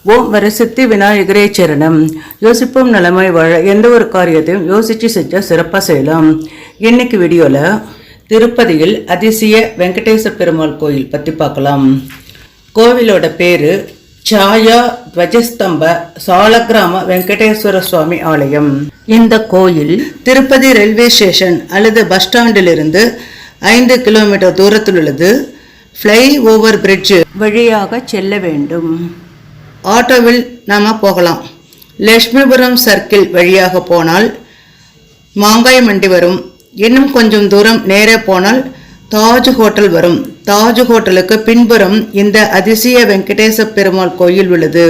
ஓம் வரசித்தி விநாயகரே சரணம். யோசிப்போம் நலமை வாழ எந்த ஒரு காரியத்தையும் யோசிச்சு செஞ்சா சிறப்பாக செய்யலாம். இன்னைக்கு வீடியோவில் திருப்பதியில் அதிசய வெங்கடேச பெருமாள் கோயில் பற்றி பார்க்கலாம். கோவிலோட பேர் சாயா துவஜஸ்தம்ப சாலக்கிராம வெங்கடேஸ்வர சுவாமி ஆலயம். இந்த கோயில் திருப்பதி ரயில்வே ஸ்டேஷன் அல்லது பஸ் ஸ்டாண்டிலிருந்து 5 கிலோமீட்டர் தூரத்தில் உள்ளது. ஃப்ளை ஓவர் பிரிட்ஜ் வழியாக செல்ல வேண்டும். ஆட்டோவில் நாம் போகலாம். லட்சுமிபுரம் சர்க்கிள் வழியாக போனால் மாங்காய் மண்டி வரும். இன்னும் கொஞ்சம் தூரம் நேரே போனால் தாஜ் ஹோட்டல் வரும். தாஜ் ஹோட்டலுக்கு பின்புறம் இந்த அதிசய வெங்கடேச பெருமாள் கோயில் உள்ளது.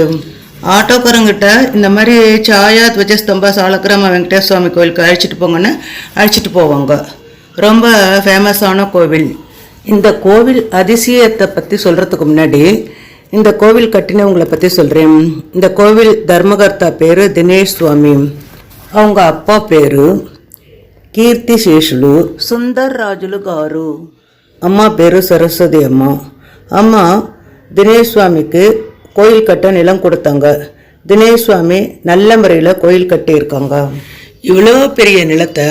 ஆட்டோக்காரங்கிட்ட இந்த மாதிரி சாயா துவஜஸ்தம்ப சாலக்கிராம வெங்கடேச சுவாமி கோயிலுக்கு அழைச்சிட்டு போங்கன்னு அழைச்சிட்டு போவாங்க. ரொம்ப ஃபேமஸான கோவில். இந்த கோவில் அதிசயத்தை பற்றி சொல்கிறதுக்கு முன்னாடி இந்த கோவில் கட்டினவங்களை பற்றி சொல்கிறேன். இந்த கோவில் தர்மகர்த்தா பேர் தினேஷ் சுவாமி. அவங்க அப்பா பேர் கீர்த்தி சேஷுலு சுந்தர் ராஜுலு காரு. அம்மா பேர் சரஸ்வதி அம்மா. அம்மா தினேஷ் சுவாமிக்கு கோயில் கட்ட நிலம் கொடுத்தாங்க. தினேஷ் சுவாமி நல்ல முறையில் கோயில் கட்டியிருக்காங்க. இவ்வளோ பெரிய நிலத்தை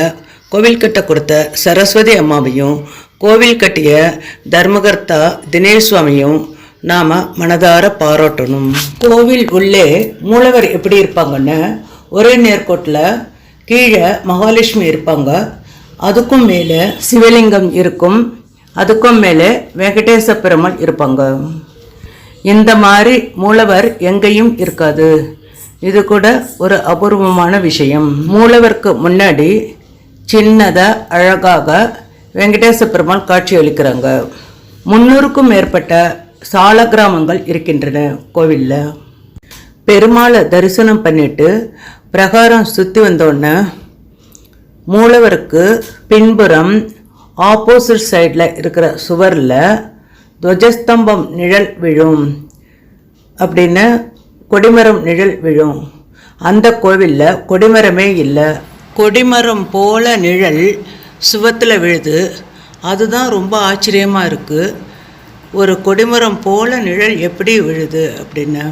கோவில் கட்ட கொடுத்த சரஸ்வதி அம்மாவையும் கோவில் கட்டிய தர்மகர்த்தா தினேஷ் சுவாமியும் நாம் மனதார பாராட்டணும். கோவில் உள்ளே மூலவர் எப்படி இருப்பாங்கன்னு ஒரே நேர்கோட்டில் கீழே மகாலட்சுமி இருப்பாங்க. அதுக்கும் மேலே சிவலிங்கம் இருக்கும். அதுக்கும் மேலே வெங்கடேச பெருமாள் இருப்பாங்க. இந்த மாதிரி மூலவர் எங்கேயும் இருக்காது. இது கூட ஒரு அபூர்வமான விஷயம். மூலவருக்கு முன்னாடி சின்னதாக அழகாக வெங்கடேச பெருமாள் காட்சி அளிக்கிறாங்க. 300க்கும் மேற்பட்ட சால கிராமங்கள் இருக்கின்றன கோவிலில். பெருமாளை தரிசனம் பண்ணிட்டு பிரகாரம் சுற்றி வந்தோடனே மூலவருக்கு பின்புறம் ஆப்போசிட் சைடில் இருக்கிற சுவரில் துவஜஸ்தம்பம் நிழல் விழும் அப்படின்னு கொடிமரம் நிழல் விழும். அந்த கோவிலில் கொடிமரமே இல்லை. கொடிமரம் போல நிழல் சுவத்தில் விழுது. அதுதான் ரொம்ப ஆச்சரியமாக இருக்குது. ஒரு கொடிமரம் போல நிழல் எப்படி விழுது அப்படின்னு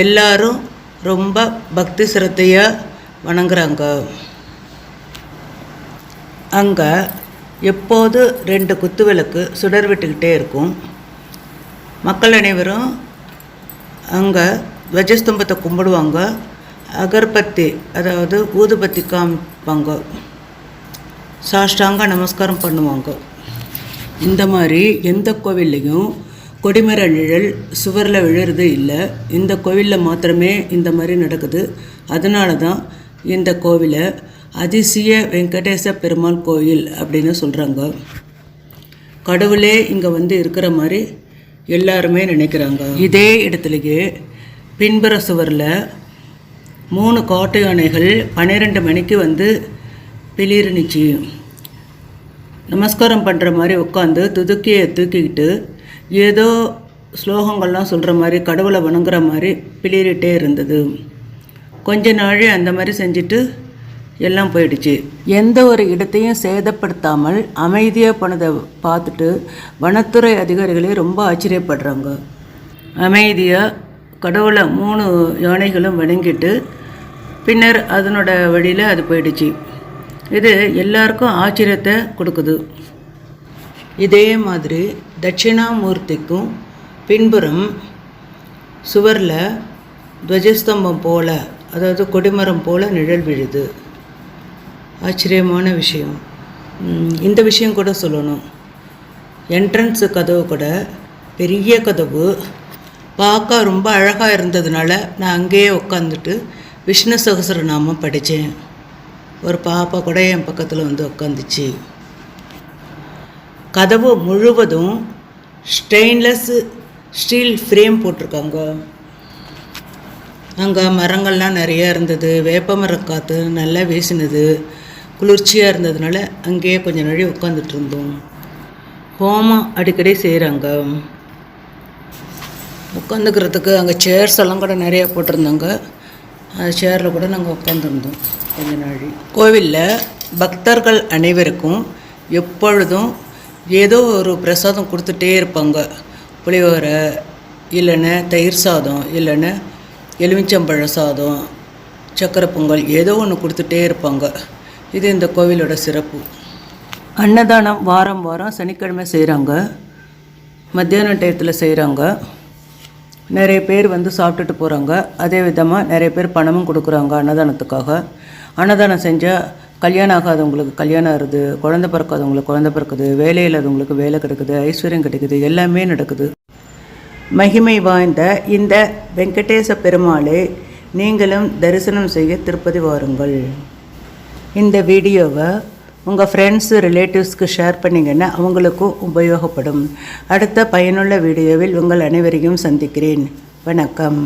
எல்லாரும் ரொம்ப பக்தி சிரத்தையாக வணங்குறாங்க. அங்கே எப்போது 2 குத்து விளக்கு சுடர் விட்டுக்கிட்டே இருக்கும். மக்கள் அனைவரும் அங்கே துவஜஸ்தம்பத்தை கும்பிடுவாங்க. அகர்பத்தி அதாவது ஊதுபத்தி காமிப்பாங்க. சாஷ்டாங்க நமஸ்காரம் பண்ணுவாங்க. இந்த மாதிரி எந்த கோவில்லையும் கொடிமர நிழல் சுவரில் விழுறது இல்லை. இந்த கோவிலில் மாத்திரமே இந்த மாதிரி நடக்குது. அதனால தான் இந்த கோவிலை அதிசய வெங்கடேச பெருமாள் கோயில் அப்படின்னு சொல்கிறாங்க. கடவுளே இங்கே வந்து இருக்கிற மாதிரி எல்லாருமே நினைக்கிறாங்க. இதே இடத்துலையே பின்புற சுவரில் 3 காட்டு யானைகள் 12 மணிக்கு வந்து பிளிர்னிச்சு. நமஸ்காரம் பண்ணுற மாதிரி உட்காந்து துதுக்கியை தூக்கிக்கிட்டு ஏதோ ஸ்லோகங்கள்லாம் சொல்கிற மாதிரி கடவுளை வணங்குற மாதிரி பிளிரிட்டே இருந்தது. கொஞ்ச நாளே அந்த மாதிரி செஞ்சுட்டு எல்லாம் போயிடுச்சு. எந்த ஒரு இடத்தையும் சேதப்படுத்தாமல் அமைதியாக போனதை பார்த்துட்டு வனத்துறை அதிகாரிகளே ரொம்ப ஆச்சரியப்படுறாங்க. அமைதியாக கடவுளை 3 யானைகளும் வணங்கிட்டு பின்னர் அதனோட வழியில் அது போயிடுச்சு. இது எல்லாருக்கும் ஆச்சரியத்தை கொடுக்குது. இதே மாதிரி தட்சிணாமூர்த்திக்கும் பின்புறம் சுவரில் துவஜஸ்தம்பம் போல் அதாவது கொடிமரம் போல் நிழல் விழுது. ஆச்சரியமான விஷயம். இந்த விஷயம் கூட சொல்லணும். என்ட்ரன்ஸு கதவு கூட பெரிய கதவு பார்க்க ரொம்ப அழகாக இருந்ததுனால நான் அங்கேயே உட்காந்துட்டு விஷ்ணு சகஸ்ரநாமம் படித்தேன். ஒரு பாப்பா கூட என் பக்கத்தில் வந்து உட்காந்துச்சு. கதவு முழுவதும் ஸ்டெயின்லெஸ் ஸ்டீல் ஃப்ரேம் போட்டிருக்காங்க. அங்கே மரங்கள்லாம் நிறையா இருந்தது. வேப்ப மரக்காற்று நல்லா வீசினது. குளிர்ச்சியாக இருந்ததுனால அங்கேயே கொஞ்சம் நாள் உட்காந்துட்டு இருந்தோம். ஹோமம் அடிக்கடி செய்கிறாங்க. உட்காந்துக்கிறதுக்கு அங்கே சேர்ஸ் எல்லாம் கூட நிறையா போட்டிருந்தாங்க. அந்த சேரில் கூட நாங்கள் உட்காந்துருந்தோம் கொஞ்ச நாள். கோவிலில் பக்தர்கள் அனைவருக்கும் எப்பொழுதும் ஏதோ ஒரு பிரசாதம் கொடுத்துட்டே இருப்பாங்க. புளியோரை இல்லைன்னா தயிர் சாதம் இல்லைன்னா எலுமிச்சம்பழ சாதம், சக்கரை பொங்கல் ஏதோ ஒன்று கொடுத்துட்டே இருப்பாங்க. இது இந்த கோவிலோட சிறப்பு. அன்னதானம் வாரம் வாரம் சனிக்கிழமை செய்கிறாங்க. மத்தியான டயத்தில் செய்கிறாங்க. நிறைய பேர் வந்து சாப்பிட்டுட்டு போகிறாங்க. அதே விதமாக நிறைய பேர் பணமும் கொடுக்குறாங்க அன்னதானத்துக்காக. அன்னதானம் செஞ்சால் கல்யாணம் ஆகாதவங்களுக்கு கல்யாணம் ஆகுது, குழந்தை பிறக்காதவங்களுக்கு குழந்தை பிறக்குது, வேலை இல்லாதவங்களுக்கு வேலை கிடைக்குது, ஐஸ்வர்யம் கிடைக்குது, எல்லாமே நடக்குது. மகிமை வாய்ந்த இந்த வெங்கடேச பெருமாளை நீங்களும் தரிசனம் செய்ய திருப்பதி வாருங்கள். இந்த வீடியோவை உங்கள் ஃப்ரெண்ட்ஸு ரிலேட்டிவ்ஸ்க்கு ஷேர் பண்ணிங்கன்னா அவங்களுக்கும் உபயோகப்படும். அடுத்த பயனுள்ள வீடியோவில் உங்கள் அனைவரையும் சந்திக்கிறேன். வணக்கம்.